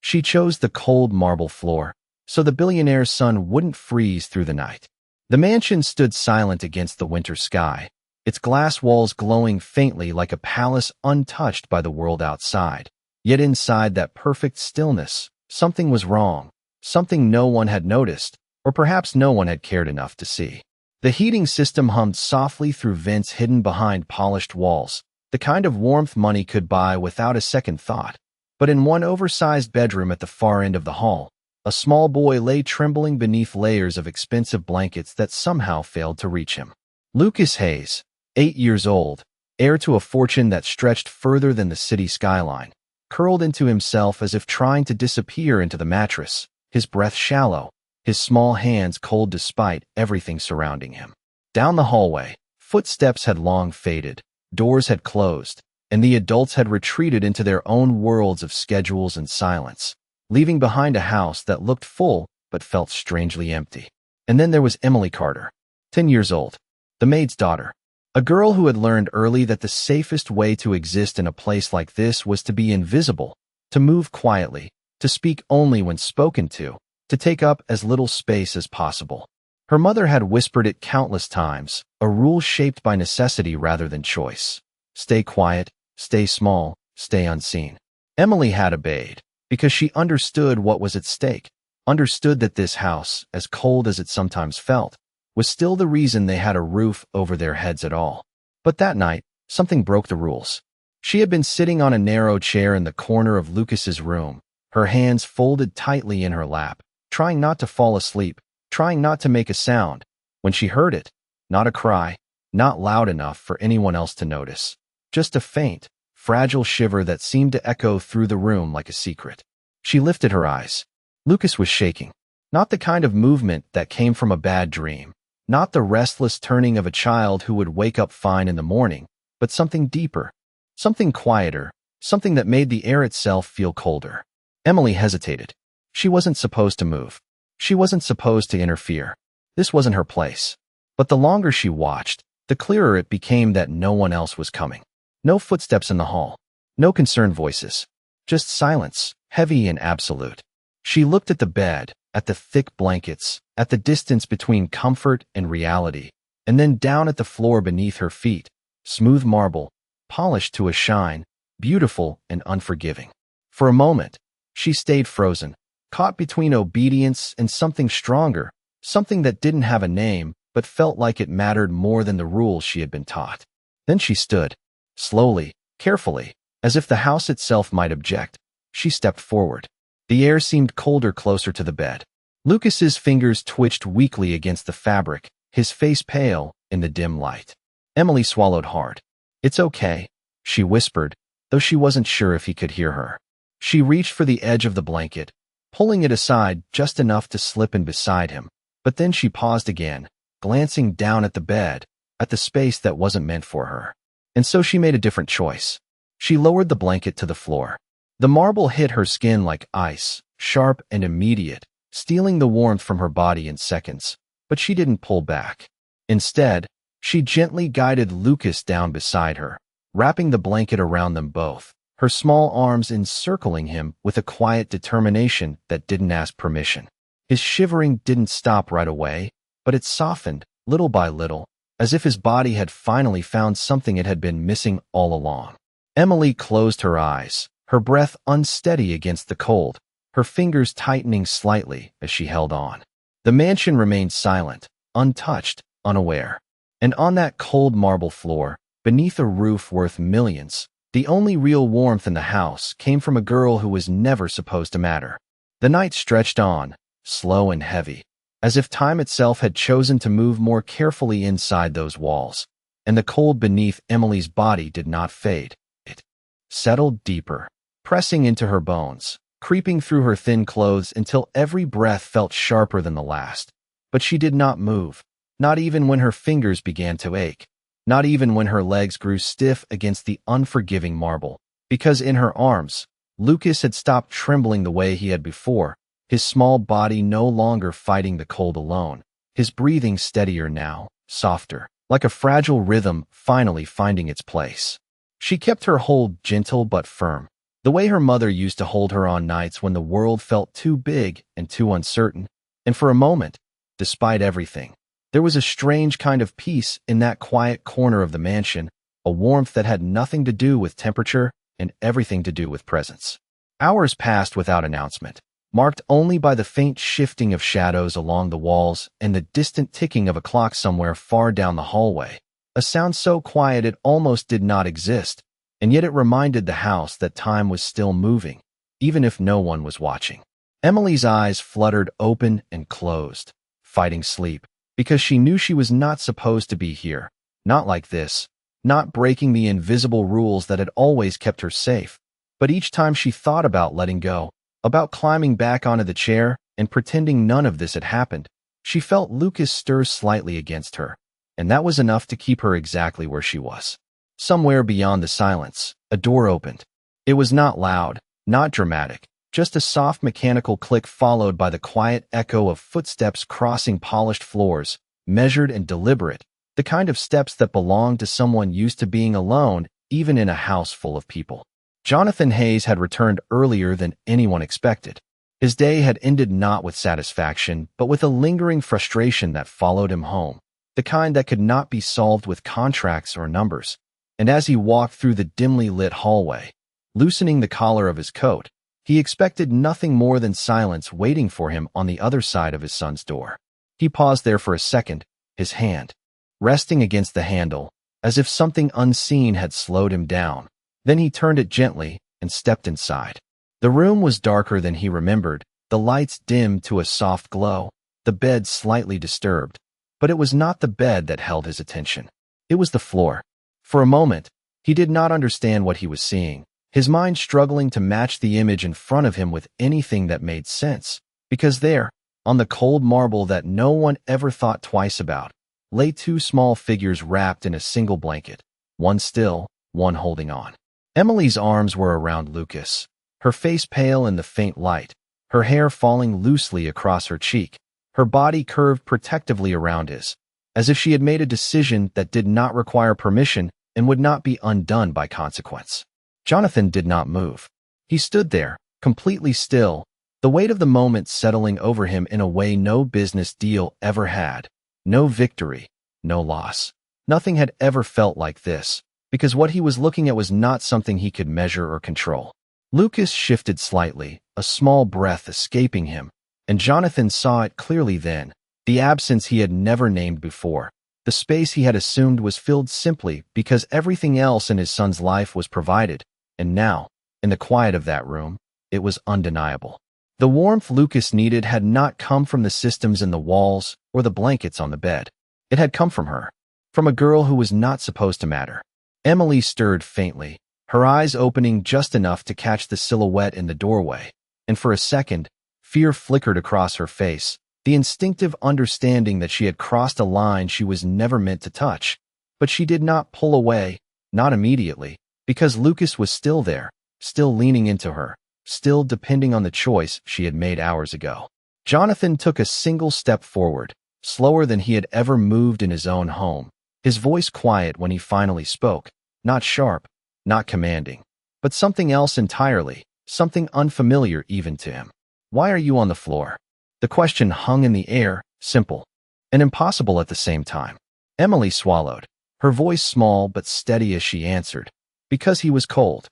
She chose the cold marble floor, so the billionaire's son wouldn't freeze through the night. The mansion stood silent against the winter sky, its glass walls glowing faintly like a palace untouched by the world outside. Yet inside that perfect stillness, something was wrong, something no one had noticed, or perhaps no one had cared enough to see. The heating system hummed softly through vents hidden behind polished walls, the kind of warmth money could buy without a second thought. But in one oversized bedroom at the far end of the hall, a small boy lay trembling beneath layers of expensive blankets that somehow failed to reach him. Lucas Hayes, 8 years old, heir to a fortune that stretched further than the city skyline, curled into himself as if trying to disappear into the mattress, his breath shallow, his small hands cold despite everything surrounding him. Down the hallway, footsteps had long faded, doors had closed, and the adults had retreated into their own worlds of schedules and silence, leaving behind a house that looked full but felt strangely empty. And then there was Emily Carter, 10 years old, the maid's daughter, a girl who had learned early that the safest way to exist in a place like this was to be invisible, to move quietly, to speak only when spoken to take up as little space as possible. Her mother had whispered it countless times, a rule shaped by necessity rather than choice. Stay quiet, stay small, stay unseen. Emily had obeyed, because she understood what was at stake, understood that this house, as cold as it sometimes felt, was still the reason they had a roof over their heads at all. But that night, something broke the rules. She had been sitting on a narrow chair in the corner of Lucas's room, her hands folded tightly in her lap, trying not to fall asleep, trying not to make a sound, when she heard it. Not a cry, not loud enough for anyone else to notice. Just a faint, fragile shiver that seemed to echo through the room like a secret. She lifted her eyes. Lucas was shaking. Not the kind of movement that came from a bad dream, not the restless turning of a child who would wake up fine in the morning, but something deeper, something quieter, something that made the air itself feel colder. Emily hesitated. She wasn't supposed to move. She wasn't supposed to interfere. This wasn't her place. But the longer she watched, the clearer it became that no one else was coming. No footsteps in the hall. No concerned voices. Just silence, heavy and absolute. She looked at the bed, at the thick blankets, at the distance between comfort and reality, and then down at the floor beneath her feet, smooth marble, polished to a shine, beautiful and unforgiving. For a moment, she stayed frozen, caught between obedience and something stronger, something that didn't have a name but felt like it mattered more than the rules she had been taught. Then she stood, slowly, carefully, as if the house itself might object. She stepped forward. The air seemed colder closer to the bed. Lucas's fingers twitched weakly against the fabric, his face pale in the dim light. Emily swallowed hard. "It's okay," she whispered, though she wasn't sure if he could hear her. She reached for the edge of the blanket, pulling it aside just enough to slip in beside him, but then she paused again, glancing down at the bed, at the space that wasn't meant for her. And so she made a different choice. She lowered the blanket to the floor. The marble hit her skin like ice, sharp and immediate, stealing the warmth from her body in seconds, but she didn't pull back. Instead, she gently guided Lucas down beside her, wrapping the blanket around them both, her small arms encircling him with a quiet determination that didn't ask permission. His shivering didn't stop right away, but it softened, little by little, as if his body had finally found something it had been missing all along. Emily closed her eyes, her breath unsteady against the cold, her fingers tightening slightly as she held on. The mansion remained silent, untouched, unaware. And on that cold marble floor, beneath a roof worth millions, the only real warmth in the house came from a girl who was never supposed to matter. The night stretched on, slow and heavy, as if time itself had chosen to move more carefully inside those walls, and the cold beneath Emily's body did not fade. It settled deeper, pressing into her bones, creeping through her thin clothes until every breath felt sharper than the last. But she did not move, not even when her fingers began to ache, not even when her legs grew stiff against the unforgiving marble, because in her arms, Lucas had stopped trembling the way he had before, his small body no longer fighting the cold alone, his breathing steadier now, softer, like a fragile rhythm finally finding its place. She kept her hold gentle but firm. The way her mother used to hold her on nights when the world felt too big and too uncertain. And for a moment, despite everything, there was a strange kind of peace in that quiet corner of the mansion, a warmth that had nothing to do with temperature and everything to do with presence. Hours passed without announcement, marked only by the faint shifting of shadows along the walls and the distant ticking of a clock somewhere far down the hallway, a sound so quiet it almost did not exist, and yet it reminded the house that time was still moving, even if no one was watching. Emily's eyes fluttered open and closed, fighting sleep, because she knew she was not supposed to be here, not like this, not breaking the invisible rules that had always kept her safe. But each time she thought about letting go, about climbing back onto the chair and pretending none of this had happened, she felt Lucas stir slightly against her, and that was enough to keep her exactly where she was. Somewhere beyond the silence, a door opened. It was not loud, not dramatic, just a soft mechanical click followed by the quiet echo of footsteps crossing polished floors, measured and deliberate, the kind of steps that belonged to someone used to being alone, even in a house full of people. Jonathan Hayes had returned earlier than anyone expected. His day had ended not with satisfaction, but with a lingering frustration that followed him home, the kind that could not be solved with contracts or numbers. And as he walked through the dimly lit hallway, loosening the collar of his coat, he expected nothing more than silence waiting for him on the other side of his son's door. He paused there for a second, his hand resting against the handle, as if something unseen had slowed him down. Then he turned it gently and stepped inside. The room was darker than he remembered, the lights dimmed to a soft glow, the bed slightly disturbed. But it was not the bed that held his attention. It was the floor. For a moment, he did not understand what he was seeing, his mind struggling to match the image in front of him with anything that made sense, because there, on the cold marble that no one ever thought twice about, lay two small figures wrapped in a single blanket, one still, one holding on. Emily's arms were around Lucas, her face pale in the faint light, her hair falling loosely across her cheek, her body curved protectively around his, as if she had made a decision that did not require permission and would not be undone by consequence. Jonathan did not move. He stood there, completely still, the weight of the moment settling over him in a way no business deal ever had. No victory, no loss. Nothing had ever felt like this, because what he was looking at was not something he could measure or control. Lucas shifted slightly, a small breath escaping him, and Jonathan saw it clearly then, the absence he had never named before. The space he had assumed was filled simply because everything else in his son's life was provided, and now, in the quiet of that room, it was undeniable. The warmth Lucas needed had not come from the systems in the walls or the blankets on the bed. It had come from her, from a girl who was not supposed to matter. Emily stirred faintly, her eyes opening just enough to catch the silhouette in the doorway, and for a second, fear flickered across her face, the instinctive understanding that she had crossed a line she was never meant to touch. But she did not pull away, not immediately, because Lucas was still there, still leaning into her, still depending on the choice she had made hours ago. Jonathan took a single step forward, slower than he had ever moved in his own home, his voice quiet when he finally spoke, not sharp, not commanding, but something else entirely, something unfamiliar even to him. "Why are you on the floor?" The question hung in the air, simple and impossible at the same time. Emily swallowed, her voice small but steady as she answered, "Because he was cold."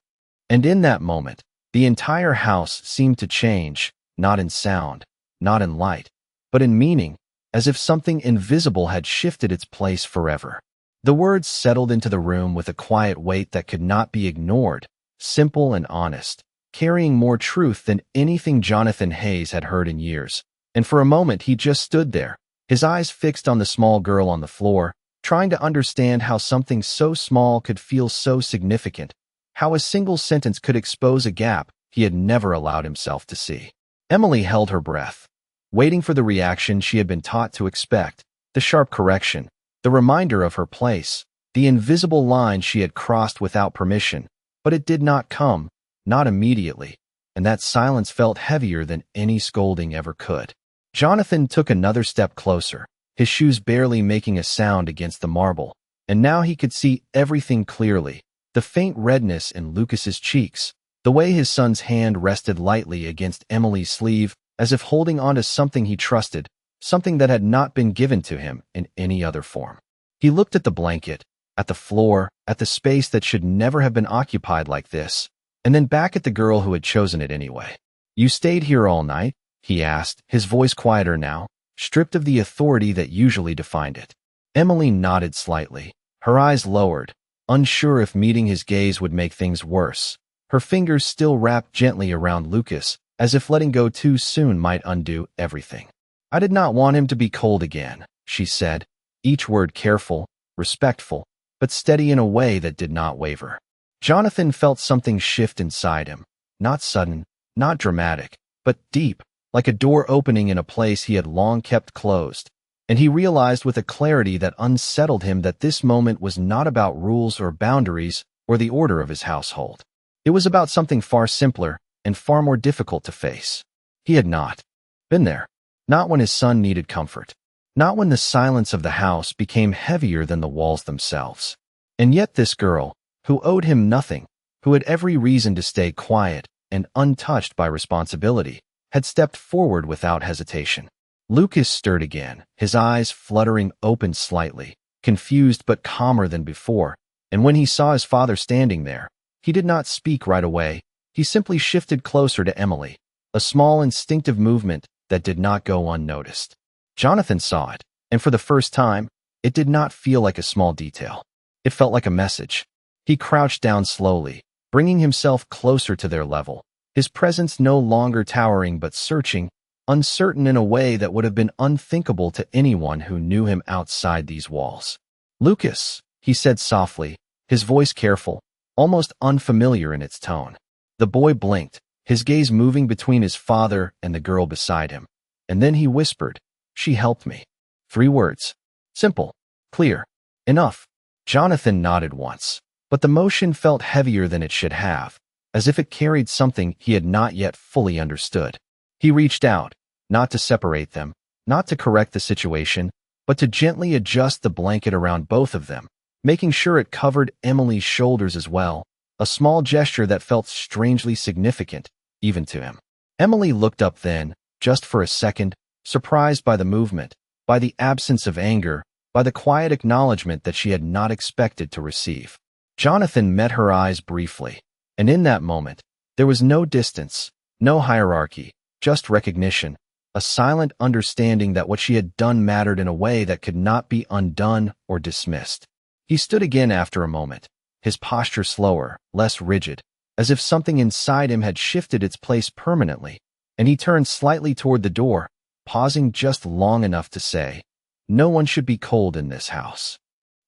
And in that moment, the entire house seemed to change, not in sound, not in light, but in meaning, as if something invisible had shifted its place forever. The words settled into the room with a quiet weight that could not be ignored, simple and honest, carrying more truth than anything Jonathan Hayes had heard in years. And for a moment he just stood there, his eyes fixed on the small girl on the floor, trying to understand how something so small could feel so significant, how a single sentence could expose a gap he had never allowed himself to see. Emily held her breath, waiting for the reaction she had been taught to expect, the sharp correction, the reminder of her place, the invisible line she had crossed without permission. But it did not come, not immediately, and that silence felt heavier than any scolding ever could. Jonathan took another step closer, his shoes barely making a sound against the marble, and now he could see everything clearly, the faint redness in Lucas's cheeks, The way his son's hand rested lightly against Emily's sleeve, as if holding on to something he trusted, something that had not been given to him in any other form. He looked at the blanket, at the floor, at the space that should never have been occupied like this, and then back at the girl who had chosen it anyway. "You stayed here all night?" he asked, his voice quieter now, stripped of the authority that usually defined it. Emily nodded slightly, her eyes lowered, unsure if meeting his gaze would make things worse. Her fingers still wrapped gently around Lucas, as if letting go too soon might undo everything. "I did not want him to be cold again," she said, each word careful, respectful, but steady in a way that did not waver. Jonathan felt something shift inside him, not sudden, not dramatic, but deep, like a door opening in a place he had long kept closed, and he realized with a clarity that unsettled him that this moment was not about rules or boundaries or the order of his household. It was about something far simpler and far more difficult to face. He had not been there, not when his son needed comfort, not when the silence of the house became heavier than the walls themselves. And yet this girl, who owed him nothing, who had every reason to stay quiet and untouched by responsibility, had stepped forward without hesitation. Lucas stirred again, his eyes fluttering open slightly, confused but calmer than before, and when he saw his father standing there, he did not speak right away. He simply shifted closer to Emily, a small instinctive movement that did not go unnoticed. Jonathan saw it, and for the first time, it did not feel like a small detail. It felt like a message. He crouched down slowly, bringing himself closer to their level, his presence no longer towering but searching, uncertain in a way that would have been unthinkable to anyone who knew him outside these walls. "Lucas," he said softly, his voice careful, almost unfamiliar in its tone. The boy blinked, his gaze moving between his father and the girl beside him, and then he whispered, "She helped me." 3 words. Simple, clear, enough. Jonathan nodded once, but the motion felt heavier than it should have, as if it carried something he had not yet fully understood. He reached out, not to separate them, not to correct the situation, but to gently adjust the blanket around both of them, making sure it covered Emily's shoulders as well, a small gesture that felt strangely significant, even to him. Emily looked up then, just for a second, surprised by the movement, by the absence of anger, by the quiet acknowledgement that she had not expected to receive. Jonathan met her eyes briefly, and in that moment, there was no distance, no hierarchy, just recognition, a silent understanding that what she had done mattered in a way that could not be undone or dismissed. He stood again after a moment, his posture slower, less rigid, as if something inside him had shifted its place permanently, and he turned slightly toward the door, pausing just long enough to say, "No one should be cold in this house."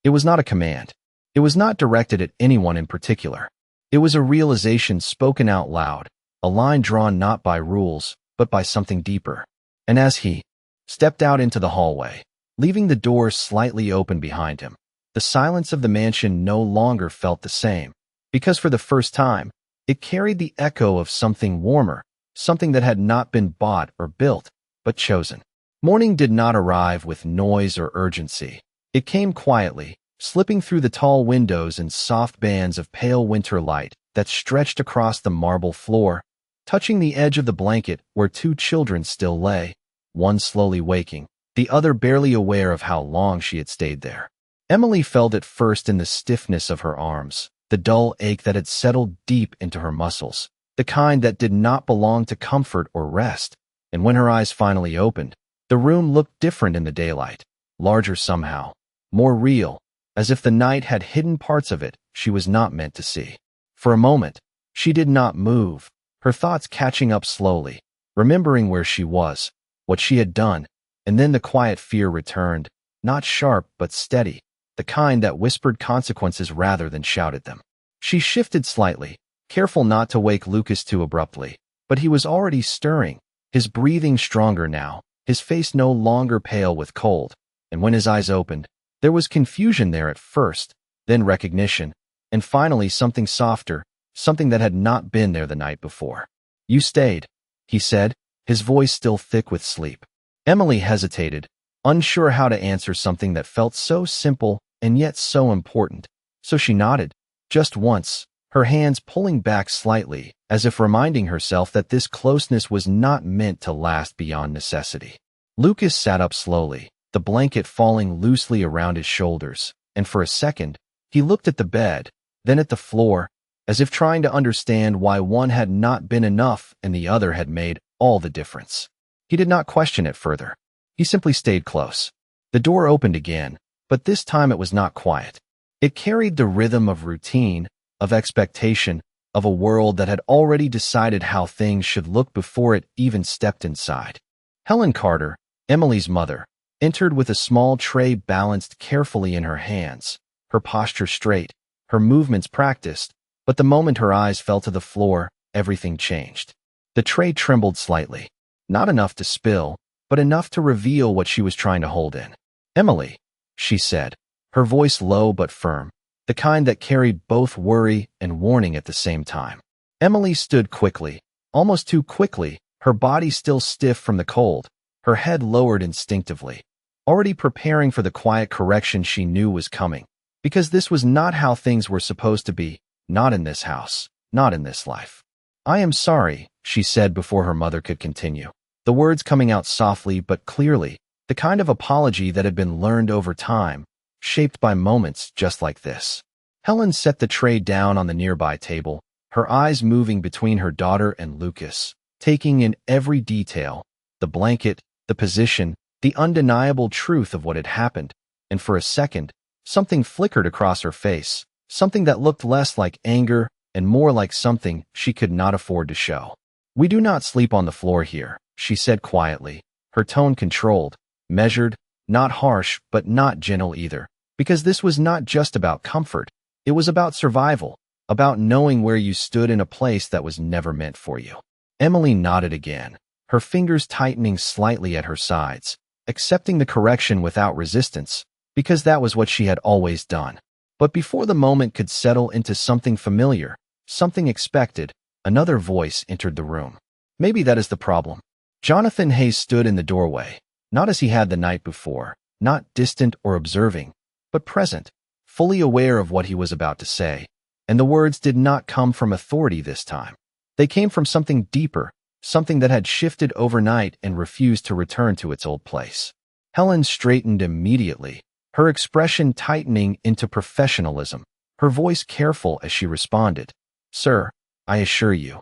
It was not a command. It was not directed at anyone in particular. It was a realization spoken out loud, a line drawn not by rules, but by something deeper. And as he stepped out into the hallway, leaving the door slightly open behind him, the silence of the mansion no longer felt the same, because for the first time, it carried the echo of something warmer, something that had not been bought or built, but chosen. Morning did not arrive with noise or urgency. It came quietly, slipping through the tall windows in soft bands of pale winter light that stretched across the marble floor, touching the edge of the blanket where 2 children still lay, one slowly waking, the other barely aware of how long she had stayed there. Emily felt it first in the stiffness of her arms, the dull ache that had settled deep into her muscles, the kind that did not belong to comfort or rest. And when her eyes finally opened, the room looked different in the daylight, larger somehow, more real, as if the night had hidden parts of it she was not meant to see. For a moment, she did not move, her thoughts catching up slowly, remembering where she was, what she had done, and then the quiet fear returned, not sharp but steady, the kind that whispered consequences rather than shouted them. She shifted slightly, careful not to wake Lucas too abruptly, but he was already stirring, his breathing stronger now, his face no longer pale with cold, and when his eyes opened, there was confusion there at first, then recognition, and finally something softer, something that had not been there the night before. "You stayed," he said, his voice still thick with sleep. Emily hesitated, unsure how to answer something that felt so simple and yet so important, so she nodded, just once, her hands pulling back slightly, as if reminding herself that this closeness was not meant to last beyond necessity. Lucas sat up slowly, the blanket falling loosely around his shoulders, and for a second, he looked at the bed, then at the floor, as if trying to understand why one had not been enough and the other had made all the difference. He did not question it further. He simply stayed close. The door opened again, but this time it was not quiet. It carried the rhythm of routine, of expectation, of a world that had already decided how things should look before it even stepped inside. Helen Carter, Emily's mother, entered with a small tray balanced carefully in her hands, her posture straight, her movements practiced, but the moment her eyes fell to the floor, everything changed. The tray trembled slightly, not enough to spill, but enough to reveal what she was trying to hold in. "Emily," she said, her voice low but firm, the kind that carried both worry and warning at the same time. Emily stood quickly, almost too quickly, her body still stiff from the cold, her head lowered instinctively, already preparing for the quiet correction she knew was coming, because this was not how things were supposed to be, not in this house, not in this life. "I am sorry," she said before her mother could continue, the words coming out softly but clearly, the kind of apology that had been learned over time, shaped by moments just like this. Helen set the tray down on the nearby table, her eyes moving between her daughter and Lucas, taking in every detail, the blanket, the position, the undeniable truth of what had happened, and for a second, something flickered across her face, something that looked less like anger and more like something she could not afford to show. "We do not sleep on the floor here," she said quietly, her tone controlled, measured, not harsh but not gentle either, because this was not just about comfort, it was about survival, about knowing where you stood in a place that was never meant for you. Emily nodded again, her fingers tightening slightly at her sides, accepting the correction without resistance, because that was what she had always done. But before the moment could settle into something familiar, something expected, another voice entered the room. Maybe that is the problem. Jonathan Hayes stood in the doorway, not as he had the night before, not distant or observing, but present, fully aware of what he was about to say, and the words did not come from authority this time. They came from something deeper, something that had shifted overnight and refused to return to its old place. Helen straightened immediately, her expression tightening into professionalism, her voice careful as she responded, "Sir, I assure you,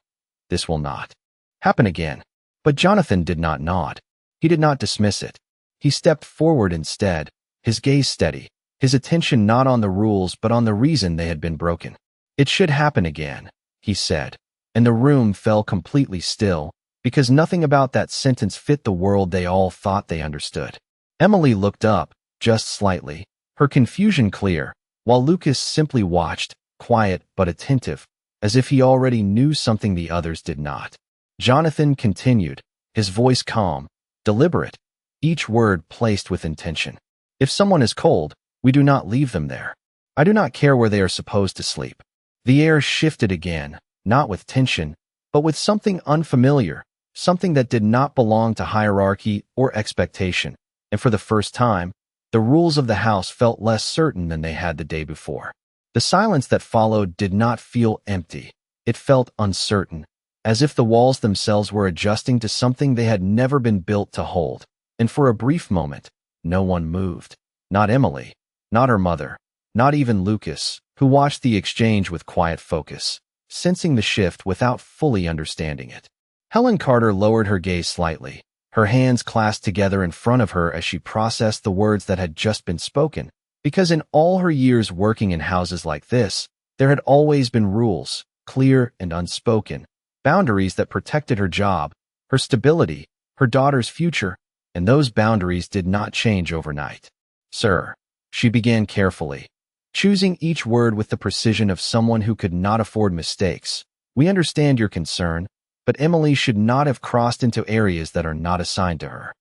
this will not happen again." But Jonathan did not nod. He did not dismiss it. He stepped forward instead, his gaze steady, his attention not on the rules but on the reason they had been broken. "It should happen again," he said, and the room fell completely still, because nothing about that sentence fit the world they all thought they understood. Emily looked up, just slightly, her confusion clear, while Lucas simply watched, quiet but attentive, as if he already knew something the others did not. Jonathan continued, his voice calm, deliberate, each word placed with intention. "If someone is cold, we do not leave them there. I do not care where they are supposed to sleep." The air shifted again, not with tension, but with something unfamiliar, something that did not belong to hierarchy or expectation, and for the first time, the rules of the house felt less certain than they had the day before. The silence that followed did not feel empty. It felt uncertain, as if the walls themselves were adjusting to something they had never been built to hold. And for a brief moment, no one moved. Not Emily, not her mother, not even Lucas, who watched the exchange with quiet focus, sensing the shift without fully understanding it. Helen Carter lowered her gaze slightly, her hands clasped together in front of her as she processed the words that had just been spoken, because in all her years working in houses like this, there had always been rules, clear and unspoken, boundaries that protected her job, her stability, her daughter's future, and those boundaries did not change overnight. "Sir," she began carefully, choosing each word with the precision of someone who could not afford mistakes. "We understand your concern, but Emily should not have crossed into areas that are not assigned to her."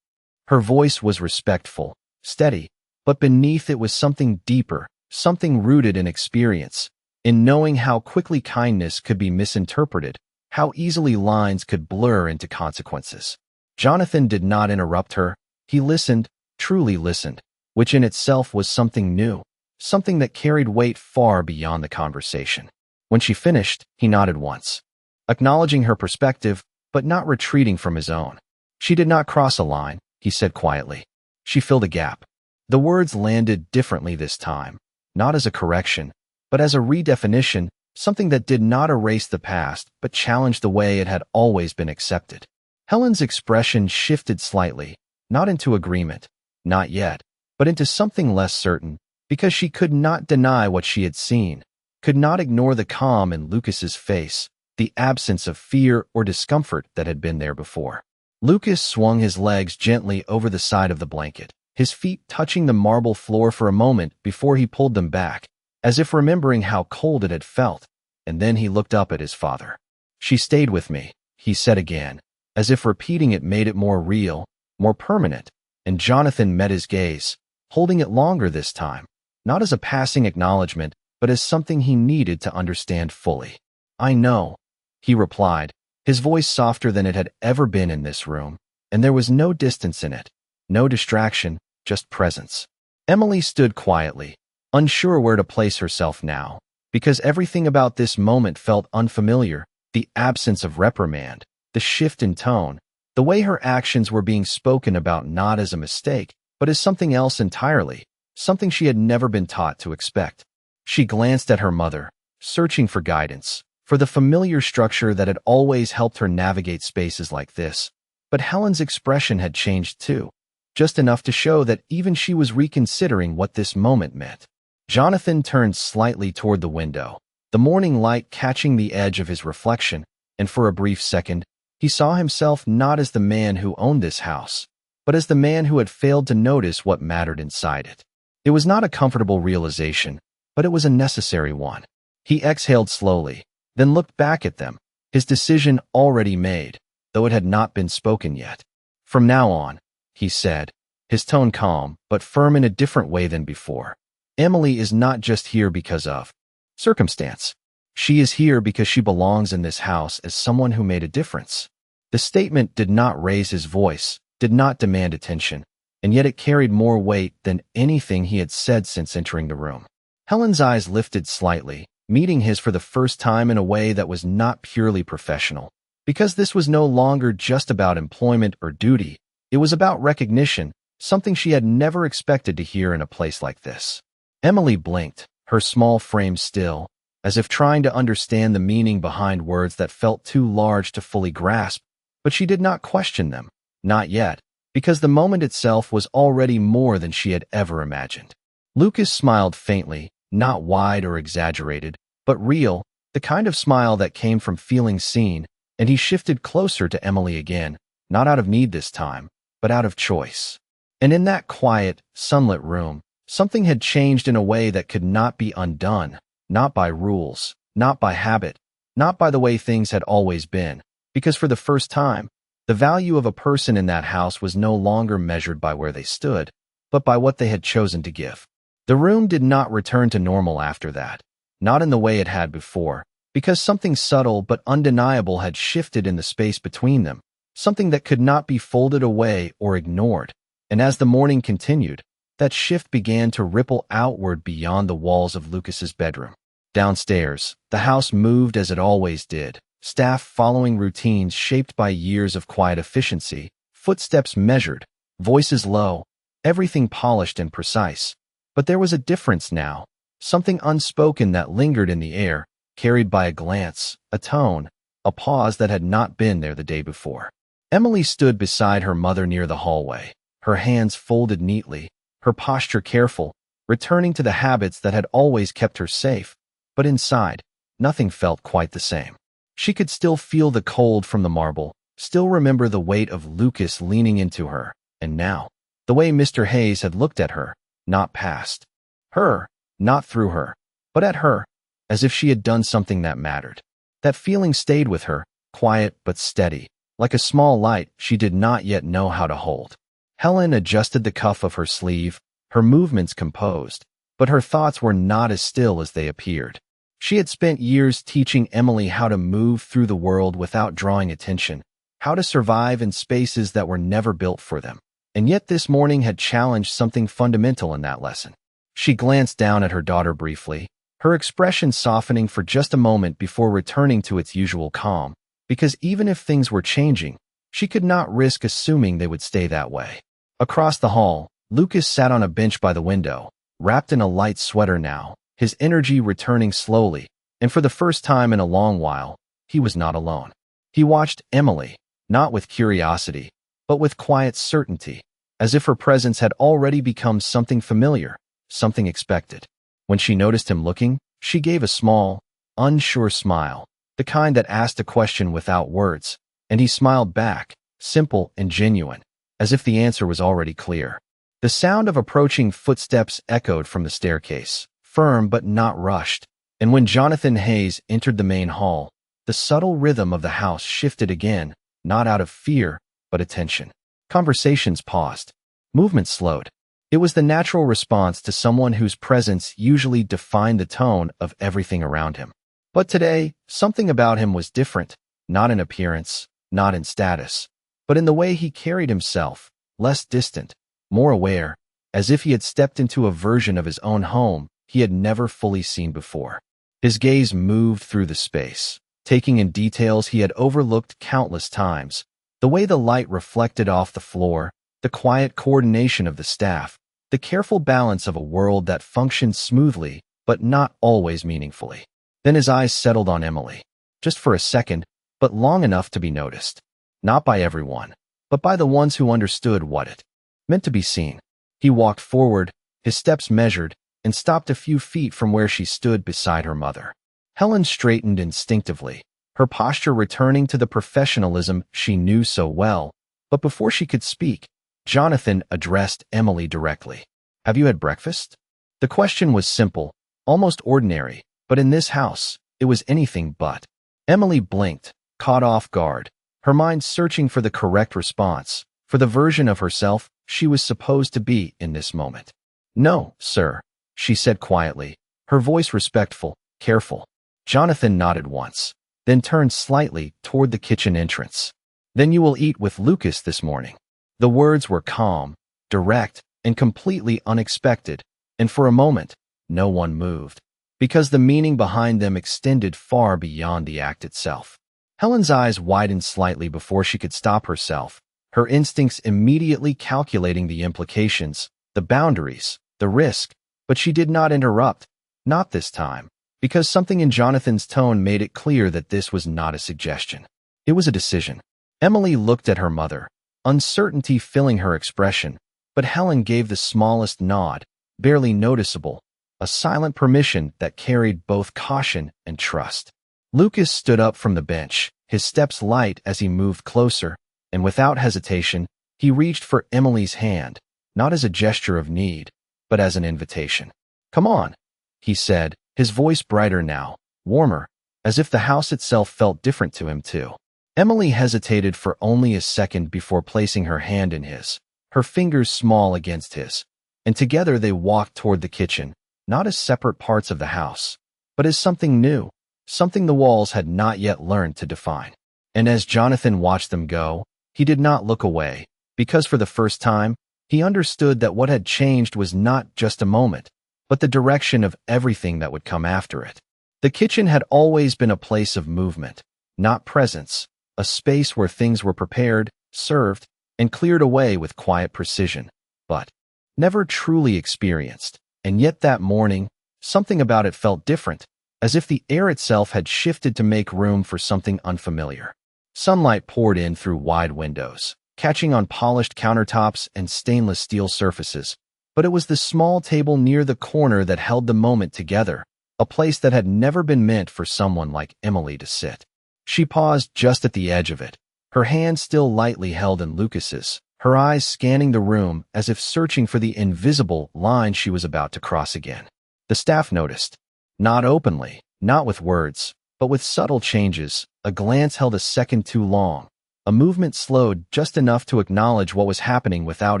Her voice was respectful, steady, but beneath it was something deeper, something rooted in experience, in knowing how quickly kindness could be misinterpreted, how easily lines could blur into consequences. Jonathan did not interrupt her. He listened, truly listened, which in itself was something new, something that carried weight far beyond the conversation. When she finished, he nodded once, acknowledging her perspective, but not retreating from his own. She did not cross a line, he said quietly. She filled a gap. The words landed differently this time, not as a correction, but as a redefinition, something that did not erase the past, but challenged the way it had always been accepted. Helen's expression shifted slightly, not into agreement, not yet, but into something less certain, because she could not deny what she had seen, could not ignore the calm in Lucas's face, the absence of fear or discomfort that had been there before. Lucas swung his legs gently over the side of the blanket, his feet touching the marble floor for a moment before he pulled them back, as if remembering how cold it had felt, and then he looked up at his father. She stayed with me, he said again, as if repeating it made it more real, more permanent, and Jonathan met his gaze, holding it longer this time, not as a passing acknowledgement, but as something he needed to understand fully. I know, he replied, his voice softer than it had ever been in this room, and there was no distance in it, no distraction, just presence. Emily stood quietly, unsure where to place herself now, because everything about this moment felt unfamiliar, the absence of reprimand, the shift in tone, the way her actions were being spoken about not as a mistake, but as something else entirely, something she had never been taught to expect. She glanced at her mother, searching for guidance, for the familiar structure that had always helped her navigate spaces like this. But Helen's expression had changed too, just enough to show that even she was reconsidering what this moment meant. Jonathan turned slightly toward the window, the morning light catching the edge of his reflection, and for a brief second, he saw himself not as the man who owned this house, but as the man who had failed to notice what mattered inside it. It was not a comfortable realization, but it was a necessary one. He exhaled slowly, then looked back at them, his decision already made, though it had not been spoken yet. From now on, he said, his tone calm, but firm in a different way than before. Emily is not just here because of circumstance. She is here because she belongs in this house as someone who made a difference. The statement did not raise his voice, did not demand attention, and yet it carried more weight than anything he had said since entering the room. Helen's eyes lifted slightly, meeting his for the first time in a way that was not purely professional. Because this was no longer just about employment or duty, it was about recognition, something she had never expected to hear in a place like this. Emily blinked, her small frame still, as if trying to understand the meaning behind words that felt too large to fully grasp, but she did not question them, not yet, because the moment itself was already more than she had ever imagined. Lucas smiled faintly, not wide or exaggerated, but real, the kind of smile that came from feeling seen, and he shifted closer to Emily again, not out of need this time, but out of choice. And in that quiet, sunlit room, something had changed in a way that could not be undone, not by rules, not by habit, not by the way things had always been, because for the first time, the value of a person in that house was no longer measured by where they stood, but by what they had chosen to give. The room did not return to normal after that, not in the way it had before, because something subtle but undeniable had shifted in the space between them, something that could not be folded away or ignored. And as the morning continued, that shift began to ripple outward beyond the walls of Lucas's bedroom. Downstairs, the house moved as it always did, staff following routines shaped by years of quiet efficiency, footsteps measured, voices low, everything polished and precise. But there was a difference now, something unspoken that lingered in the air, carried by a glance, a tone, a pause that had not been there the day before. Emily stood beside her mother near the hallway, her hands folded neatly, her posture careful, returning to the habits that had always kept her safe. But inside, nothing felt quite the same. She could still feel the cold from the marble, still remember the weight of Lucas leaning into her, and now, the way Mr. Hayes had looked at her, not past her, not through her, but at her, as if she had done something that mattered. That feeling stayed with her, quiet but steady, like a small light she did not yet know how to hold. Helen adjusted the cuff of her sleeve, her movements composed, but her thoughts were not as still as they appeared. She had spent years teaching Emily how to move through the world without drawing attention, how to survive in spaces that were never built for them. And yet this morning had challenged something fundamental in that lesson. She glanced down at her daughter briefly, her expression softening for just a moment before returning to its usual calm, because even if things were changing, she could not risk assuming they would stay that way. Across the hall, Lucas sat on a bench by the window, wrapped in a light sweater now, his energy returning slowly, and for the first time in a long while, he was not alone. He watched Emily, not with curiosity, but with quiet certainty, as if her presence had already become something familiar, something expected. When she noticed him looking, she gave a small, unsure smile, the kind that asked a question without words, and he smiled back, simple and genuine, as if the answer was already clear. The sound of approaching footsteps echoed from the staircase, firm but not rushed, and when Jonathan Hayes entered the main hall, the subtle rhythm of the house shifted again, not out of fear, but attention. Conversations paused. Movement slowed. It was the natural response to someone whose presence usually defined the tone of everything around him. But today, something about him was different, not in appearance, not in status, but in the way he carried himself, less distant, more aware, as if he had stepped into a version of his own home he had never fully seen before. His gaze moved through the space, taking in details he had overlooked countless times, the way the light reflected off the floor, the quiet coordination of the staff, the careful balance of a world that functioned smoothly but not always meaningfully. Then his eyes settled on Emily, just for a second, but long enough to be noticed. Not by everyone, but by the ones who understood what it meant to be seen. He walked forward, his steps measured, and stopped a few feet from where she stood beside her mother. Helen straightened instinctively, her posture returning to the professionalism she knew so well, but before she could speak, Jonathan addressed Emily directly. "Have you had breakfast?" The question was simple, almost ordinary, but in this house, it was anything but. Emily blinked, caught off guard, her mind searching for the correct response, for the version of herself she was supposed to be in this moment. "No, sir," she said quietly, her voice respectful, careful. Jonathan nodded once, then turned slightly toward the kitchen entrance. "Then you will eat with Lucas this morning." The words were calm, direct, and completely unexpected, and for a moment, no one moved, because the meaning behind them extended far beyond the act itself. Helen's eyes widened slightly before she could stop herself, her instincts immediately calculating the implications, the boundaries, the risk, but she did not interrupt, not this time, because something in Jonathan's tone made it clear that this was not a suggestion. It was a decision. Emily looked at her mother, uncertainty filling her expression, but Helen gave the smallest nod, barely noticeable, a silent permission that carried both caution and trust. Lucas stood up from the bench, his steps light as he moved closer, and without hesitation, he reached for Emily's hand, not as a gesture of need, but as an invitation. "Come on," he said, his voice brighter now, warmer, as if the house itself felt different to him too. Emily hesitated for only a second before placing her hand in his, her fingers small against his, and together they walked toward the kitchen, not as separate parts of the house, but as something new, something the walls had not yet learned to define. And as Jonathan watched them go, he did not look away, because for the first time, he understood that what had changed was not just a moment, but the direction of everything that would come after it. The kitchen had always been a place of movement, not presence, a space where things were prepared, served, and cleared away with quiet precision, but never truly experienced. And yet that morning, something about it felt different, as if the air itself had shifted to make room for something unfamiliar. Sunlight poured in through wide windows, catching on polished countertops and stainless steel surfaces, but it was the small table near the corner that held the moment together, a place that had never been meant for someone like Emily to sit. She paused just at the edge of it, her hand still lightly held in Lucas's, her eyes scanning the room as if searching for the invisible line she was about to cross again. The staff noticed. Not openly, not with words, but with subtle changes. A glance held a second too long. A movement slowed just enough to acknowledge what was happening without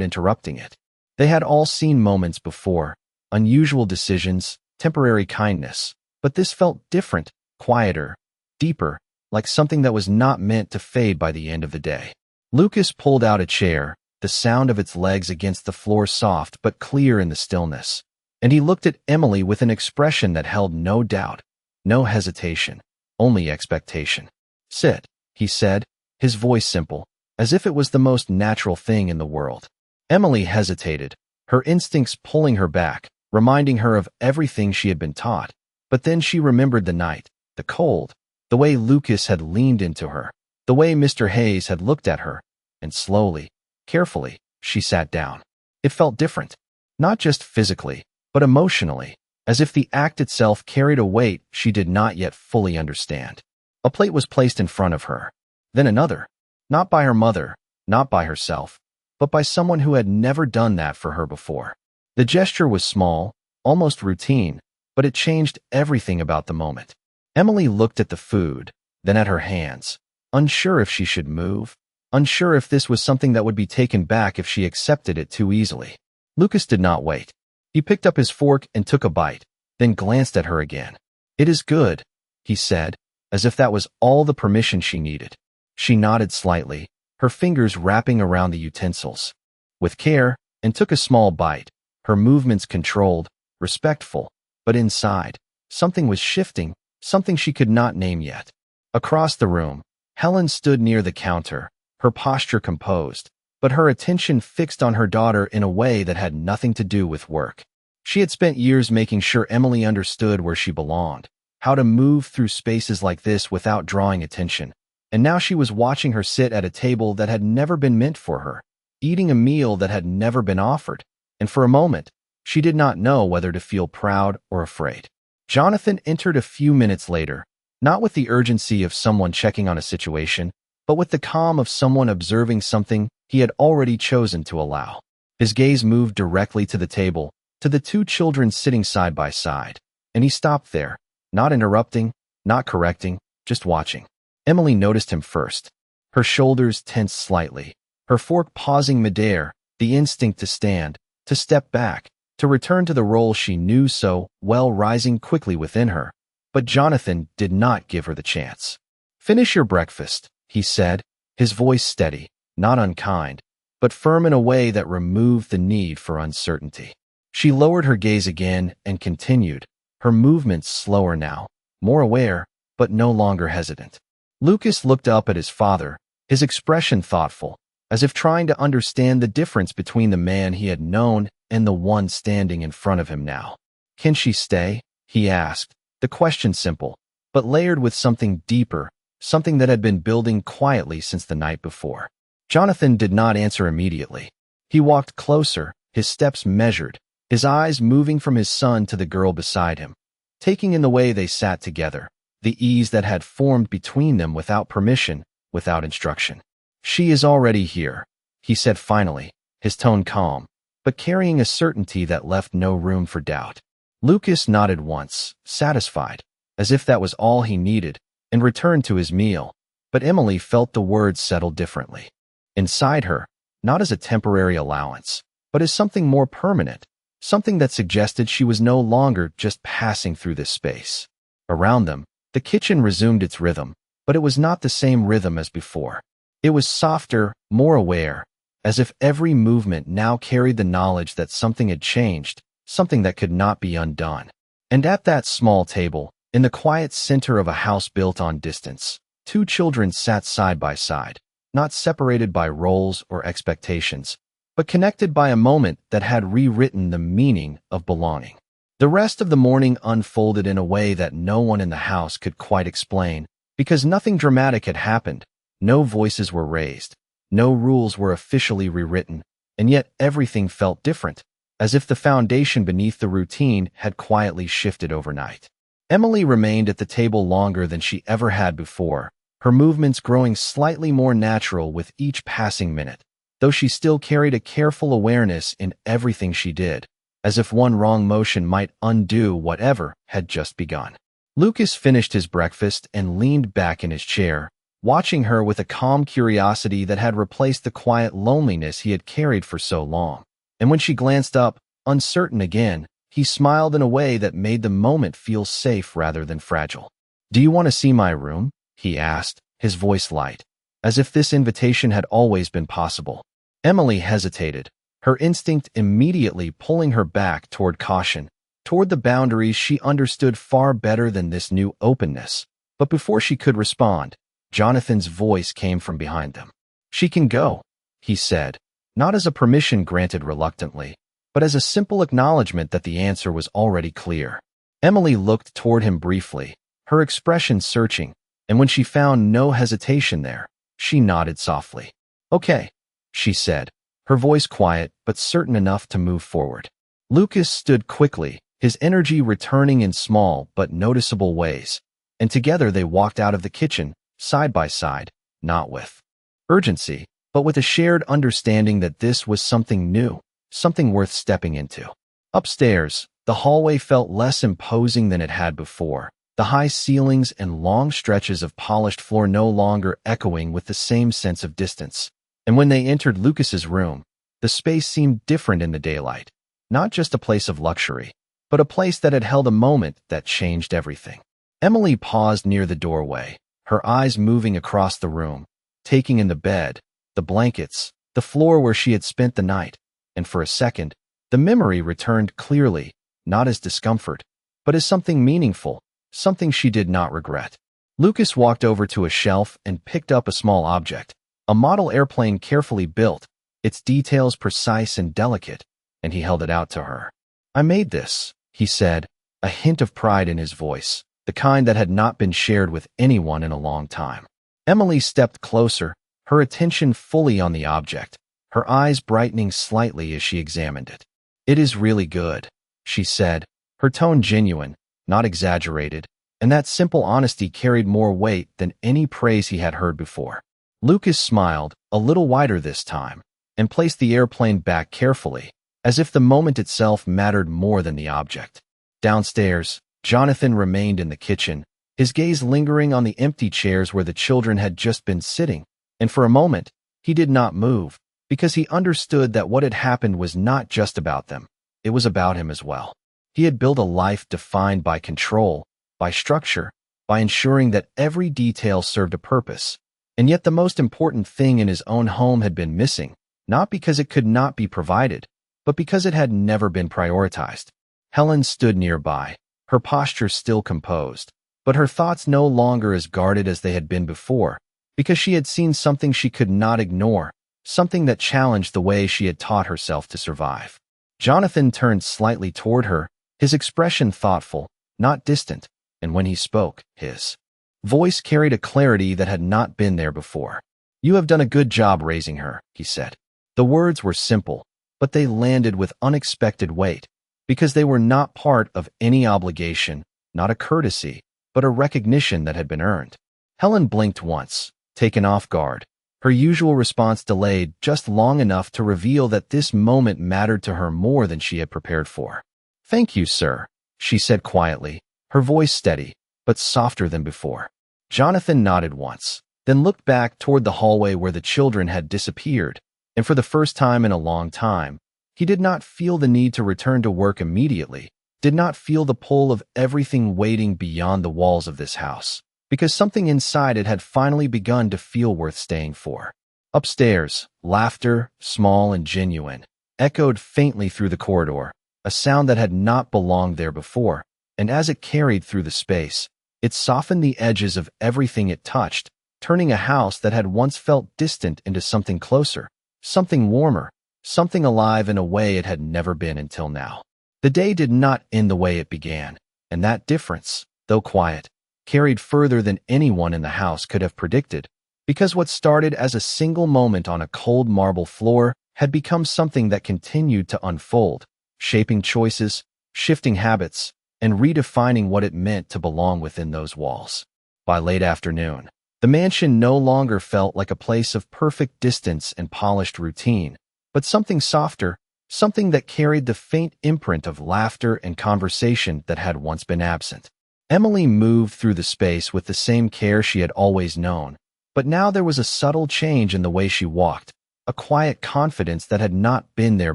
interrupting it. They had all seen moments before, unusual decisions, temporary kindness, but this felt different, quieter, deeper, like something that was not meant to fade by the end of the day. Lucas pulled out a chair, the sound of its legs against the floor soft but clear in the stillness, and he looked at Emily with an expression that held no doubt, no hesitation, only expectation. "Sit," he said, his voice simple, as if it was the most natural thing in the world. Emily hesitated, her instincts pulling her back, reminding her of everything she had been taught. But then she remembered the night, the cold, the way Lucas had leaned into her, the way Mr. Hayes had looked at her, and slowly, carefully, she sat down. It felt different, not just physically, but emotionally, as if the act itself carried a weight she did not yet fully understand. A plate was placed in front of her, then another, not by her mother, not by herself, but by someone who had never done that for her before. The gesture was small, almost routine, but it changed everything about the moment. Emily looked at the food, then at her hands, unsure if she should move, unsure if this was something that would be taken back if she accepted it too easily. Lucas did not wait. He picked up his fork and took a bite, then glanced at her again. "It is good," he said, as if that was all the permission she needed. She nodded slightly, her fingers wrapping around the utensils. With care, and took a small bite, her movements controlled, respectful, but inside, something was shifting, something she could not name yet. Across the room, Helen stood near the counter, her posture composed, but her attention fixed on her daughter in a way that had nothing to do with work. She had spent years making sure Emily understood where she belonged, how to move through spaces like this without drawing attention, and now she was watching her sit at a table that had never been meant for her, eating a meal that had never been offered, and for a moment, she did not know whether to feel proud or afraid. Jonathan entered a few minutes later, not with the urgency of someone checking on a situation, but with the calm of someone observing something he had already chosen to allow. His gaze moved directly to the table, to the two children sitting side by side, and he stopped there, not interrupting, not correcting, just watching. Emily noticed him first. Her shoulders tensed slightly, her fork pausing midair, the instinct to stand, to step back, to return to the role she knew so well rising quickly within her. But Jonathan did not give her the chance. "Finish your breakfast," he said, his voice steady, not unkind, but firm in a way that removed the need for uncertainty. She lowered her gaze again and continued, her movements slower now, more aware, but no longer hesitant. Lucas looked up at his father, his expression thoughtful, as if trying to understand the difference between the man he had known and the one standing in front of him now. "Can she stay?" he asked, the question simple, but layered with something deeper, something that had been building quietly since the night before. Jonathan did not answer immediately. He walked closer, his steps measured, his eyes moving from his son to the girl beside him, taking in the way they sat together, the ease that had formed between them without permission, without instruction. "She is already here," he said finally, his tone calm, but carrying a certainty that left no room for doubt. Lucas nodded once, satisfied, as if that was all he needed, and returned to his meal, but Emily felt the words settle differently. Inside her, not as a temporary allowance, but as something more permanent, something that suggested she was no longer just passing through this space. Around them, the kitchen resumed its rhythm, but it was not the same rhythm as before. It was softer, more aware, as if every movement now carried the knowledge that something had changed, something that could not be undone. And at that small table, in the quiet center of a house built on distance, two children sat side by side, not separated by roles or expectations, but connected by a moment that had rewritten the meaning of belonging. The rest of the morning unfolded in a way that no one in the house could quite explain, because nothing dramatic had happened, no voices were raised, no rules were officially rewritten, and yet everything felt different, as if the foundation beneath the routine had quietly shifted overnight. Emily remained at the table longer than she ever had before, her movements growing slightly more natural with each passing minute, though she still carried a careful awareness in everything she did, as if one wrong motion might undo whatever had just begun. Lucas finished his breakfast and leaned back in his chair, watching her with a calm curiosity that had replaced the quiet loneliness he had carried for so long. And when she glanced up, uncertain again, he smiled in a way that made the moment feel safe rather than fragile. "Do you want to see my room?" he asked, his voice light, as if this invitation had always been possible. Emily hesitated, her instinct immediately pulling her back toward caution, toward the boundaries she understood far better than this new openness. But before she could respond, Jonathan's voice came from behind them. "She can go," he said, not as a permission granted reluctantly, but as a simple acknowledgement that the answer was already clear. Emily looked toward him briefly, her expression searching, and when she found no hesitation there, she nodded softly. "Okay," she said, her voice quiet but certain enough to move forward. Lucas stood quickly, his energy returning in small but noticeable ways, and together they walked out of the kitchen, side by side, not with urgency, but with a shared understanding that this was something new, something worth stepping into. Upstairs, the hallway felt less imposing than it had before, the high ceilings and long stretches of polished floor no longer echoing with the same sense of distance. And when they entered Lucas's room, the space seemed different in the daylight, not just a place of luxury, but a place that had held a moment that changed everything. Emily paused near the doorway, her eyes moving across the room, taking in the bed, the blankets, the floor where she had spent the night, and for a second, the memory returned clearly, not as discomfort, but as something meaningful, something she did not regret. Lucas walked over to a shelf and picked up a small object, a model airplane carefully built, its details precise and delicate, and he held it out to her. "I made this," he said, a hint of pride in his voice, the kind that had not been shared with anyone in a long time. Emily stepped closer, her attention fully on the object, her eyes brightening slightly as she examined it. "It is really good," she said, her tone genuine, not exaggerated, and that simple honesty carried more weight than any praise he had heard before. Lucas smiled, a little wider this time, and placed the airplane back carefully, as if the moment itself mattered more than the object. Downstairs, Jonathan remained in the kitchen, his gaze lingering on the empty chairs where the children had just been sitting, and for a moment, he did not move, because he understood that what had happened was not just about them, it was about him as well. He had built a life defined by control, by structure, by ensuring that every detail served a purpose, and yet the most important thing in his own home had been missing, not because it could not be provided, but because it had never been prioritized. Helen stood nearby, her posture still composed, but her thoughts no longer as guarded as they had been before, because she had seen something she could not ignore, something that challenged the way she had taught herself to survive. Jonathan turned slightly toward her, his expression thoughtful, not distant, and when he spoke, his voice carried a clarity that had not been there before. "You have done a good job raising her," he said. The words were simple, but they landed with unexpected weight, because they were not part of any obligation, not a courtesy, but a recognition that had been earned. Helen blinked once, taken off guard, her usual response delayed just long enough to reveal that this moment mattered to her more than she had prepared for. "Thank you, sir," she said quietly, her voice steady, but softer than before. Jonathan nodded once, then looked back toward the hallway where the children had disappeared, and for the first time in a long time, he did not feel the need to return to work immediately, did not feel the pull of everything waiting beyond the walls of this house, because something inside it had finally begun to feel worth staying for. Upstairs, laughter, small and genuine, echoed faintly through the corridor, a sound that had not belonged there before, and as it carried through the space, it softened the edges of everything it touched, turning a house that had once felt distant into something closer, something warmer, something alive in a way it had never been until now. The day did not end the way it began, and that difference, though quiet, carried further than anyone in the house could have predicted, because what started as a single moment on a cold marble floor had become something that continued to unfold, shaping choices, shifting habits, and redefining what it meant to belong within those walls. By late afternoon, the mansion no longer felt like a place of perfect distance and polished routine, but something softer, something that carried the faint imprint of laughter and conversation that had once been absent. Emily moved through the space with the same care she had always known, but now there was a subtle change in the way she walked, a quiet confidence that had not been there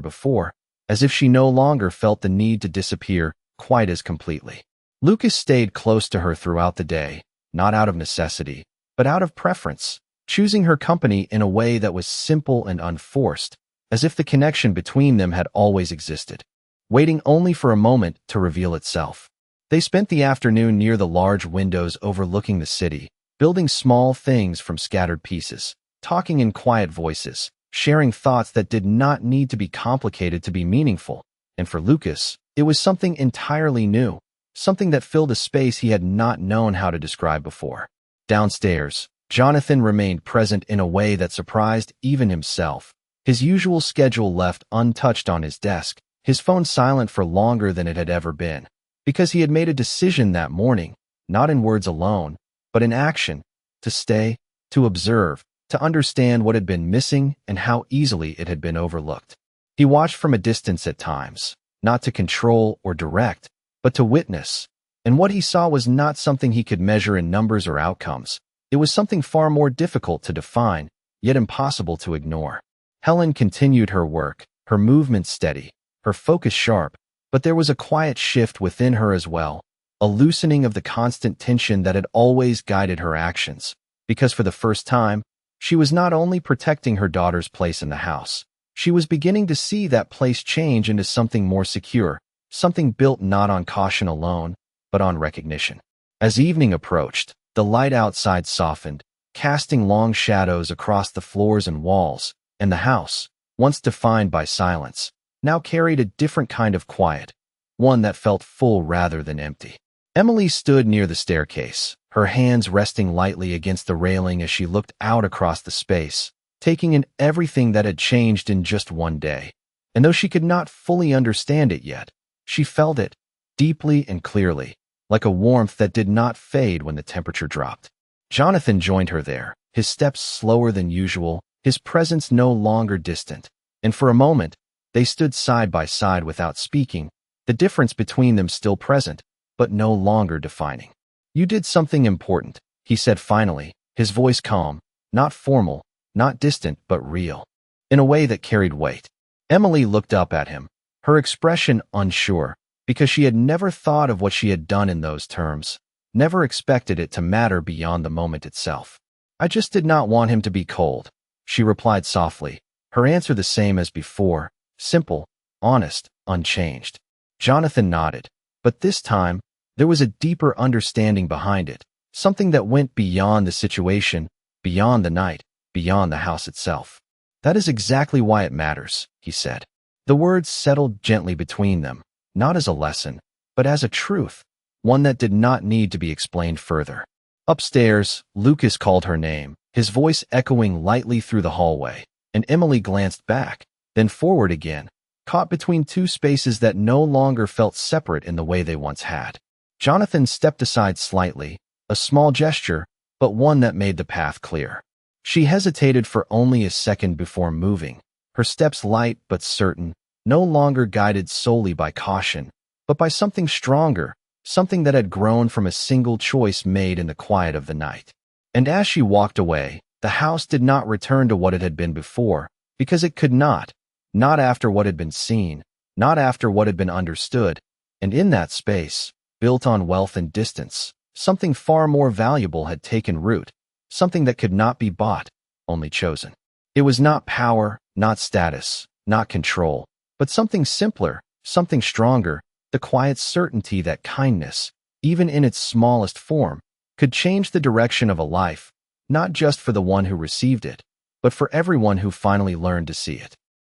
before, as if she no longer felt the need to disappear quite as completely. Lucas stayed close to her throughout the day, not out of necessity, but out of preference, choosing her company in a way that was simple and unforced, as if the connection between them had always existed. waiting only for a moment to reveal itself. They spent the afternoon near the large windows overlooking the city, building small things from scattered pieces, talking in quiet voices, sharing thoughts that did not need to be complicated to be meaningful. And for Lucas, it was something entirely new, something that filled a space he had not known how to describe before. Downstairs, Jonathan remained present in a way that surprised even himself. His usual schedule left untouched on his desk, his phone silent for longer than it had ever been, because he had made a decision that morning, not in words alone, but in action, to stay, to observe, to understand what had been missing and how easily it had been overlooked. He watched from a distance at times, not to control or direct, but to witness. And what he saw was not something he could measure in numbers or outcomes. It was something far more difficult to define, yet impossible to ignore. Helen continued her work, her movement steady, her focus sharp, but there was a quiet shift within her as well, a loosening of the constant tension that had always guided her actions, because for the first time, she was not only protecting her daughter's place in the house, she was beginning to see that place change into something more secure, something built not on caution alone, but on recognition. As evening approached, the light outside softened, casting long shadows across the floors and walls, and the house, once defined by silence, now carried a different kind of quiet, one that felt full rather than empty. Emily stood near the staircase, her hands resting lightly against the railing as she looked out across the space, taking in everything that had changed in just one day. And though she could not fully understand it yet, she felt it, deeply and clearly, like a warmth that did not fade when the temperature dropped. Jonathan joined her there, his steps slower than usual, his presence no longer distant, and for a moment, they stood side by side without speaking, the difference between them still present, but no longer defining. "You did something important," he said finally, his voice calm, not formal, not distant, but real, in a way that carried weight. Emily looked up at him, her expression unsure, because she had never thought of what she had done in those terms, never expected it to matter beyond the moment itself. "I just did not want him to be cold," she replied softly, her answer the same as before, simple, honest, unchanged. Jonathan nodded, but this time, there was a deeper understanding behind it, something that went beyond the situation, beyond the night, beyond the house itself. "That is exactly why it matters," he said. The words settled gently between them, not as a lesson, but as a truth, one that did not need to be explained further. Upstairs, Lucas called her name, his voice echoing lightly through the hallway, and Emily glanced back, then forward again, caught between two spaces that no longer felt separate in the way they once had. Jonathan stepped aside slightly, a small gesture, but one that made the path clear. She hesitated for only a second before moving, her steps light but certain, no longer guided solely by caution, but by something stronger, something that had grown from a single choice made in the quiet of the night. And as she walked away, the house did not return to what it had been before, because it could not after what had been seen, not after what had been understood, and in that space, built on wealth and distance, something far more valuable had taken root, something that could not be bought, only chosen. It was not power, not status, not control, but something simpler, something stronger, the quiet certainty that kindness, even in its smallest form, could change the direction of a life, not just for the one who received it, but for everyone who finally learned to see it.